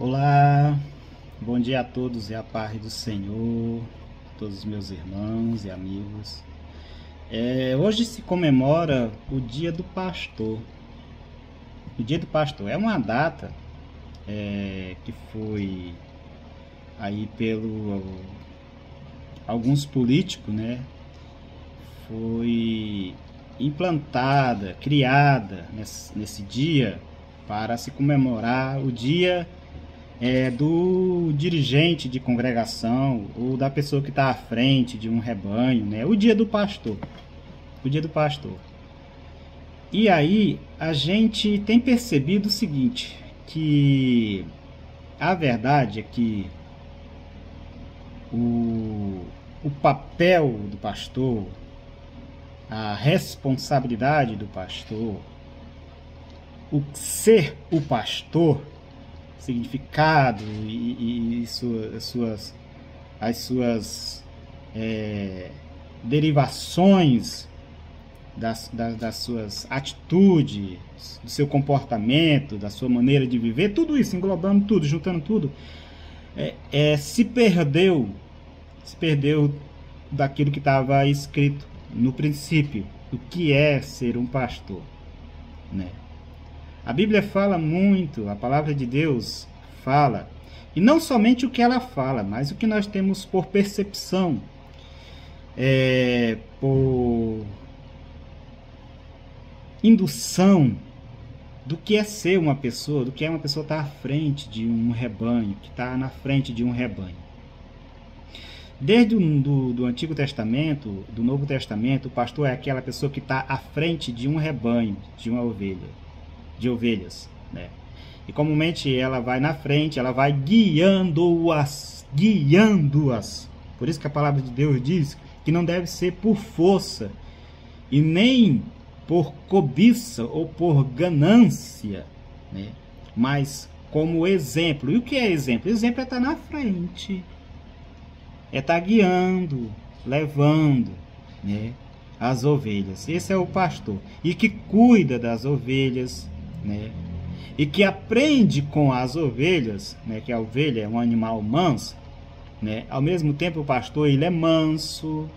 Olá, bom dia a todos e a paz do Senhor, todos os meus irmãos e amigos. Hoje se comemora o Dia do Pastor. O Dia do Pastor é uma data que foi aí pelo alguns políticos, né? Foi implantada, criada nesse dia para se comemorar o dia do dirigente de congregação ou da pessoa que está à frente de um rebanho, né? O dia do pastor. O dia do pastor. E aí a gente tem percebido o seguinte, que a verdade é que o papel do pastor, a responsabilidade do pastor, o ser o pastor, significado e as suas derivações das suas atitudes, do seu comportamento, da sua maneira de viver, tudo isso, englobando tudo, juntando tudo, se perdeu daquilo que estava escrito no princípio, do que é ser um pastor, né? A Bíblia fala muito, a palavra de Deus fala, e não somente o que ela fala, mas o que nós temos por percepção, por indução do que é ser uma pessoa, do que é uma pessoa estar à frente de um rebanho, que está na frente de um rebanho. Desde do Antigo Testamento, do Novo Testamento, o pastor é aquela pessoa que está à frente de um rebanho, de uma ovelha. De ovelhas, né? E comumente ela vai na frente, ela vai guiando-as. Por isso que a palavra de Deus diz que não deve ser por força e nem por cobiça ou por ganância, né? Mas como exemplo. E o que é exemplo? Exemplo é estar na frente, é estar guiando, levando, né, as ovelhas. Esse é o pastor, e que cuida das ovelhas, né? E que aprende com as ovelhas, né? Que a ovelha é um animal manso, né? Ao mesmo tempo o pastor, ele é manso,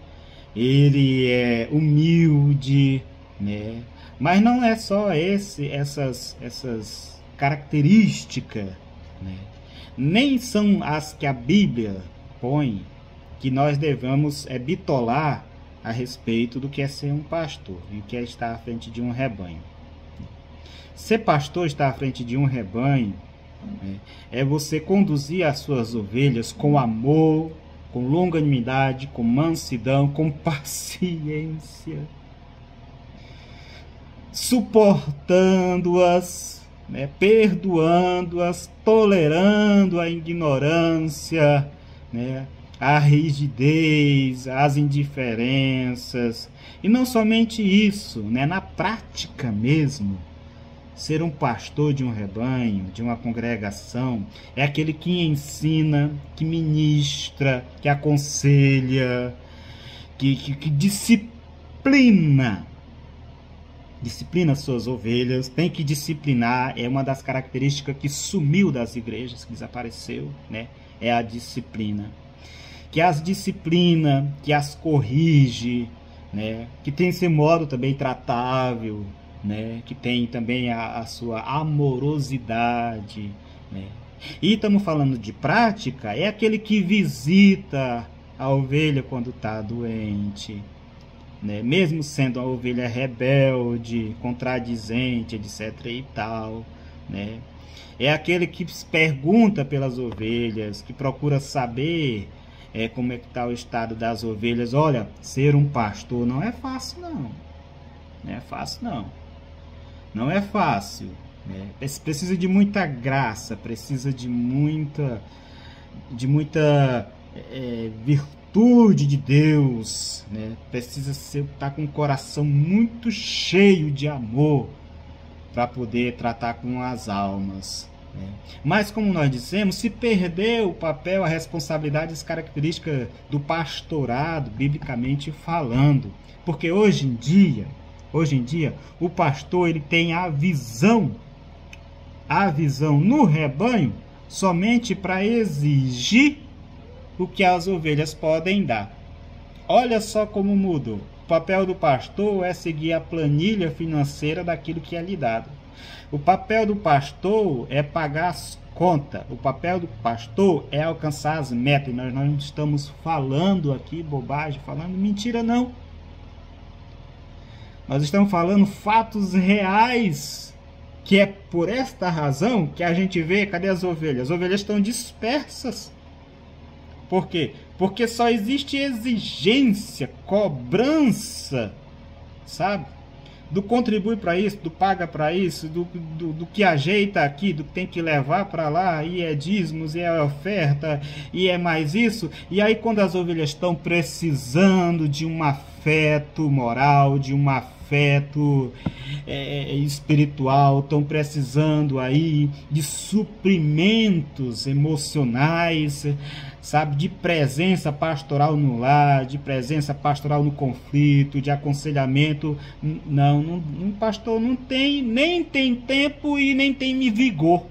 ele é humilde, né? Mas não é só essas características, né? Nem são as que a Bíblia põe que nós devemos bitolar a respeito do que é ser um pastor e o que é estar à frente de um rebanho. Ser pastor, estar à frente de um rebanho, né, é você conduzir as suas ovelhas com amor, com longanimidade, com mansidão, com paciência, suportando-as, né, perdoando-as, tolerando a ignorância, né, a rigidez, as indiferenças. E não somente isso, né, na prática mesmo. Ser um pastor de um rebanho, de uma congregação, é aquele que ensina, que ministra, que aconselha, que disciplina suas ovelhas. Tem que disciplinar, é uma das características que sumiu das igrejas, que desapareceu, né? É a disciplina. Que as disciplina, que as corrige, né? Que tem esse modo também tratável, né? Que tem também a sua amorosidade, né? E estamos falando de prática, é aquele que visita a ovelha quando está doente, né? Mesmo sendo a ovelha rebelde, contradizente, etc. e tal, né? É aquele que pergunta pelas ovelhas, que procura saber como é que está o estado das ovelhas. Olha, ser um pastor não é fácil, não. Não é fácil, não. Não é fácil, né? Precisa de muita graça, precisa de muita virtude de Deus, né? Precisa estar com o coração muito cheio de amor para poder tratar com as almas, né? Mas, como nós dissemos, se perdeu o papel, a responsabilidade, as características do pastorado, biblicamente falando. Porque hoje em dia, o pastor ele tem a visão no rebanho somente para exigir o que as ovelhas podem dar. Olha só como mudou. O papel do pastor é seguir a planilha financeira daquilo que é lhe dado. O papel do pastor é pagar as contas. O papel do pastor é alcançar as metas. E nós não estamos falando aqui bobagem, falando mentira, não. Nós estamos falando fatos reais, que é por esta razão que a gente vê, cadê as ovelhas? As ovelhas estão dispersas. Por quê? Porque só existe exigência, cobrança, sabe? Do contribui para isso, do paga para isso, do que ajeita aqui, do que tem que levar para lá, e é dízimos, e é oferta, e é mais isso. E aí quando as ovelhas estão precisando de um afeto moral, de um afeto espiritual, estão precisando aí de suprimentos emocionais, sabe, de presença pastoral no lar, de presença pastoral no conflito, de aconselhamento, não, pastor não tem, nem tem tempo e nem tem vigor,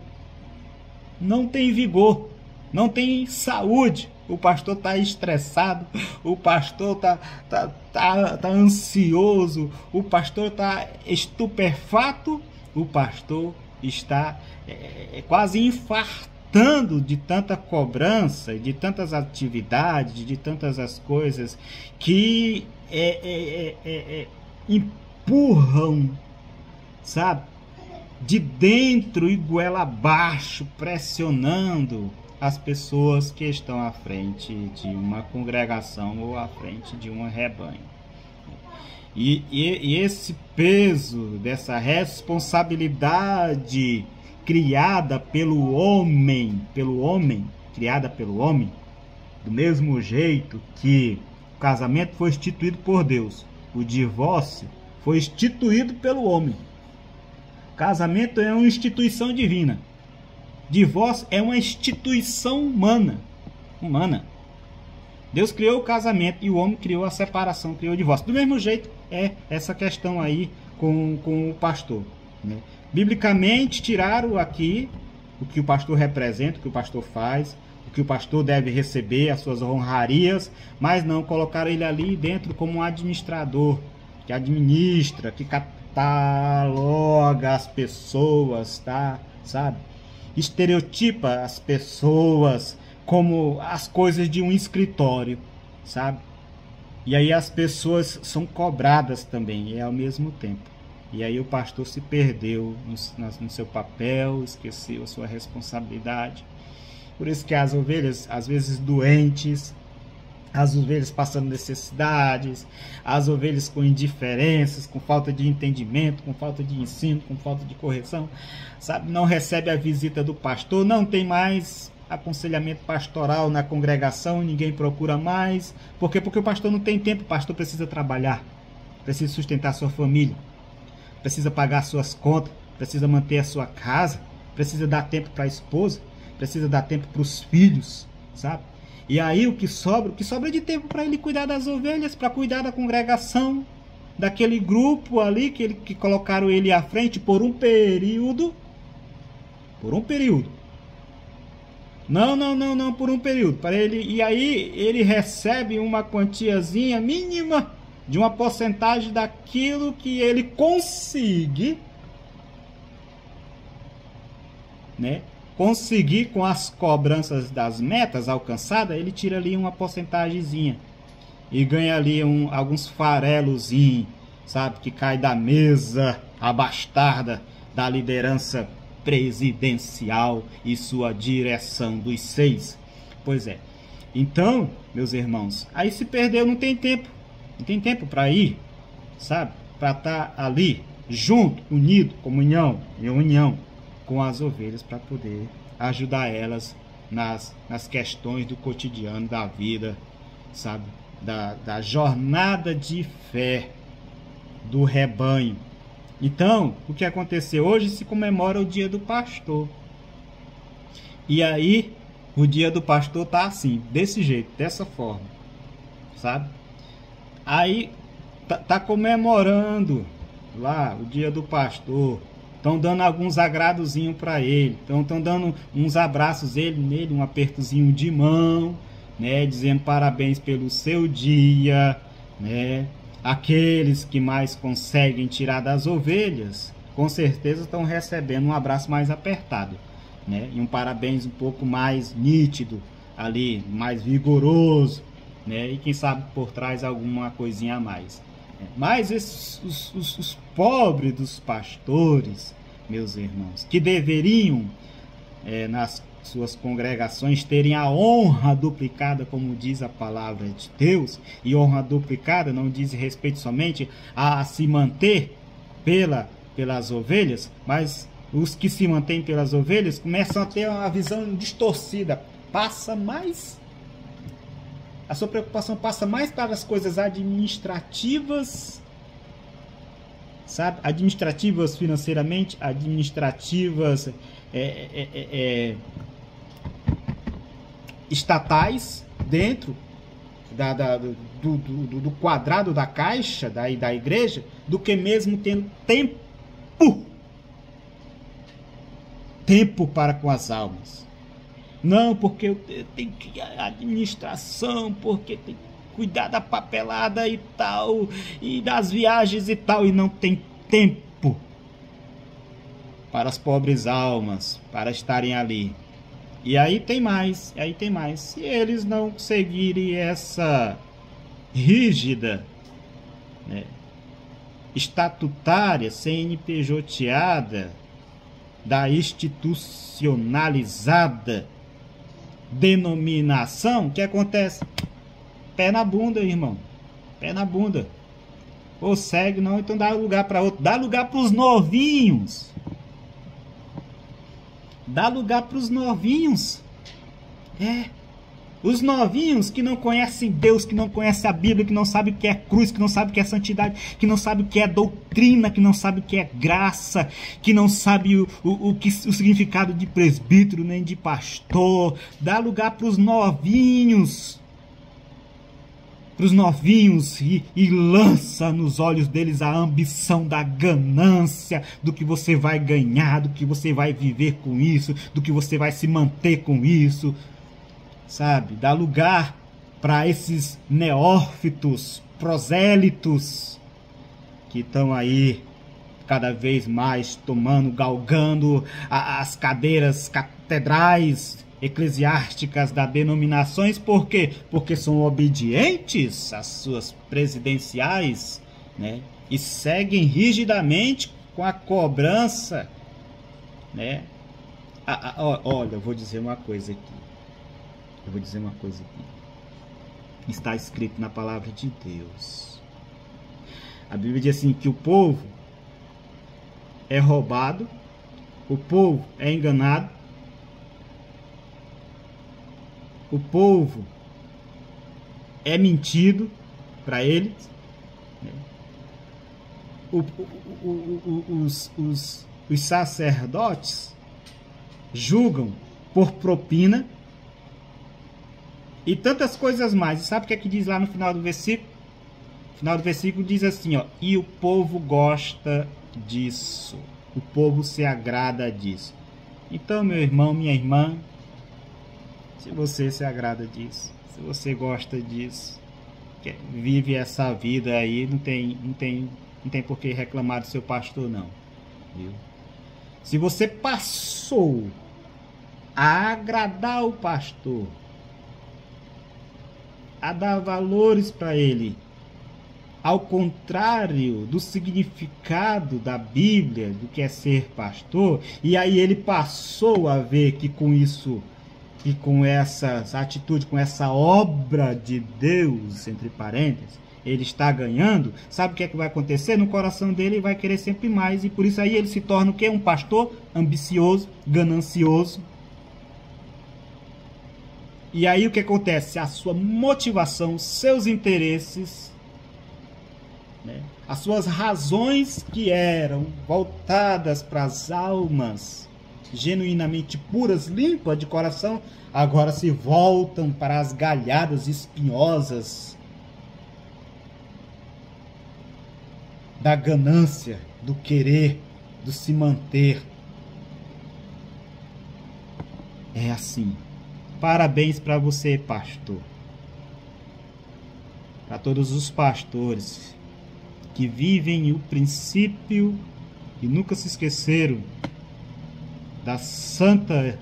não tem vigor, não tem saúde. O pastor está estressado, o pastor tá ansioso, o pastor está estupefato, o pastor está quase infartando de tanta cobrança, de tantas atividades, de tantas as coisas que empurram, sabe, de dentro e goela abaixo, pressionando as pessoas que estão à frente de uma congregação ou à frente de um rebanho. E esse peso dessa responsabilidade criada pelo homem, criada pelo homem, do mesmo jeito que o casamento foi instituído por Deus, o divórcio foi instituído pelo homem. O casamento é uma instituição divina. Divórcio é uma instituição humana. Deus criou o casamento e o homem criou a separação, criou o divórcio. Do mesmo jeito é essa questão aí com o pastor, né? Biblicamente tiraram aqui o que o pastor representa, o que o pastor faz, o que o pastor deve receber, as suas honrarias, mas não colocaram ele ali dentro como um administrador, que administra, que cataloga as pessoas, tá? Sabe? Estereotipa as pessoas como as coisas de um escritório, sabe? E aí as pessoas são cobradas também, ao mesmo tempo. E aí o pastor se perdeu no seu papel, esqueceu a sua responsabilidade. Por isso que as ovelhas, às vezes doentes, as ovelhas passando necessidades, as ovelhas com indiferenças, com falta de entendimento, com falta de ensino, com falta de correção, sabe? Não recebe a visita do pastor, não tem mais aconselhamento pastoral na congregação, ninguém procura mais. Por quê? Porque o pastor não tem tempo, o pastor precisa trabalhar, precisa sustentar sua família, precisa pagar suas contas, precisa manter a sua casa, precisa dar tempo para a esposa, precisa dar tempo para os filhos, sabe? E aí o que sobra de tempo para ele cuidar das ovelhas, para cuidar da congregação, daquele grupo ali que colocaram ele à frente por um período. Não, por um período. Para ele, e aí ele recebe uma quantiazinha mínima de uma porcentagem daquilo que ele conseguir, né? Conseguir com as cobranças das metas alcançadas, ele tira ali uma porcentagemzinha e ganha ali alguns farelozinhos, sabe, que cai da mesa abastarda da liderança presidencial e sua direção dos 6. Pois é. Então, meus irmãos, aí se perdeu, não tem tempo para ir, sabe, para estar ali junto, unido, comunhão e união com as ovelhas, para poder ajudar elas nas questões do cotidiano da vida, sabe, da jornada de fé do rebanho. Então, o que aconteceu? Hoje se comemora o dia do pastor. E aí, o dia do pastor tá assim, desse jeito, dessa forma, sabe? Aí, tá comemorando lá o dia do pastor. estão dando alguns agradozinhos para ele, estão dando uns abraços nele, um apertozinho de mão, né, dizendo parabéns pelo seu dia, né? Aqueles que mais conseguem tirar das ovelhas, com certeza estão recebendo um abraço mais apertado, né? E um parabéns um pouco mais nítido ali, mais vigoroso, né? E quem sabe por trás alguma coisinha a mais. Mas os pobres dos pastores, meus irmãos, que deveriam nas suas congregações terem a honra duplicada, como diz a palavra de Deus, e honra duplicada não diz respeito somente a se manter pelas ovelhas, mas os que se mantêm pelas ovelhas começam a ter uma visão distorcida, a sua preocupação passa mais para as coisas administrativas, sabe? Administrativas financeiramente, administrativas estatais, dentro do quadrado da caixa da igreja, do que mesmo tendo tempo para com as almas. Não, porque eu tenho que administração, porque tem que cuidar da papelada e tal, e das viagens e tal, e não tem tempo para as pobres almas, para estarem ali. E aí tem mais. Se eles não seguirem essa rígida, né, estatutária, CNPJada, da institucionalizada denominação, o que acontece? Pé na bunda, irmão. Pé na bunda. Ou segue, não, então dá lugar para outro. Dá lugar para os novinhos. Dá lugar para os novinhos. Os novinhos que não conhecem Deus, que não conhecem a Bíblia, que não sabem o que é cruz, que não sabem o que é santidade, que não sabem o que é doutrina, que não sabem o que é graça, que não sabem o significado de presbítero nem de pastor. Dá lugar para os novinhos. E lança nos olhos deles a ambição da ganância, do que você vai ganhar, do que você vai viver com isso, do que você vai se manter com isso, sabe? Dá lugar para esses neófitos, prosélitos, que estão aí cada vez mais galgando as cadeiras catedrais eclesiásticas das denominações. Por quê? Porque são obedientes às suas presidenciais, né? E seguem rigidamente com a cobrança, né? Olha, eu vou dizer uma coisa aqui. Está escrito na palavra de Deus. A Bíblia diz assim, que o povo é roubado, o povo é enganado, o povo é mentido para eles, né? Os sacerdotes julgam por propina e tantas coisas mais. E sabe o que é que diz lá no final do versículo? No final do versículo diz assim, ó: e o povo gosta disso, o povo se agrada disso. Então, meu irmão, minha irmã, se você se agrada disso, se você gosta disso, vive essa vida aí, não tem por que reclamar do seu pastor, não, viu? Se você passou a agradar o pastor, a dar valores para ele, ao contrário do significado da Bíblia, do que é ser pastor, e aí ele passou a ver que com isso, e com essa atitude, com essa obra de Deus, entre parênteses, ele está ganhando, sabe o que é que vai acontecer? No coração dele ele vai querer sempre mais, e por isso aí ele se torna o quê? Um pastor ambicioso, ganancioso. E aí o que acontece? A sua motivação, seus interesses, né, as suas razões que eram voltadas para as almas genuinamente puras, limpas de coração, agora se voltam para as galhadas espinhosas da ganância, do querer, do se manter. É assim. Parabéns para você, pastor. Para todos os pastores que vivem o princípio e nunca se esqueceram da santa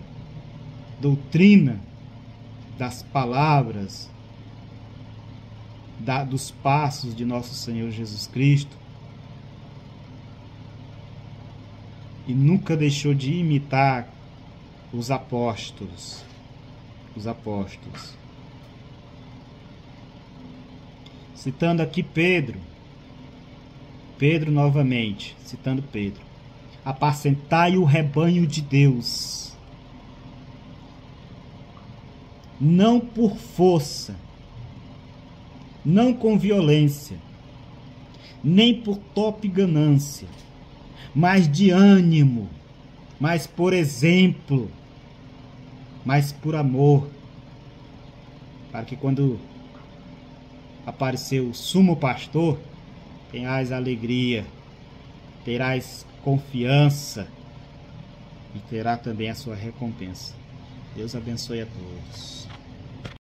doutrina, das palavras, dos passos de nosso Senhor Jesus Cristo, e nunca deixou de imitar os apóstolos. Citando aqui Pedro novamente, citando Pedro: apacentai o rebanho de Deus, não por força, não com violência, nem por top ganância, mas de ânimo, mas por exemplo, mas por amor, para que quando aparecer o sumo pastor, tenhais alegria, terás confiança e terá também a sua recompensa. Deus abençoe a todos.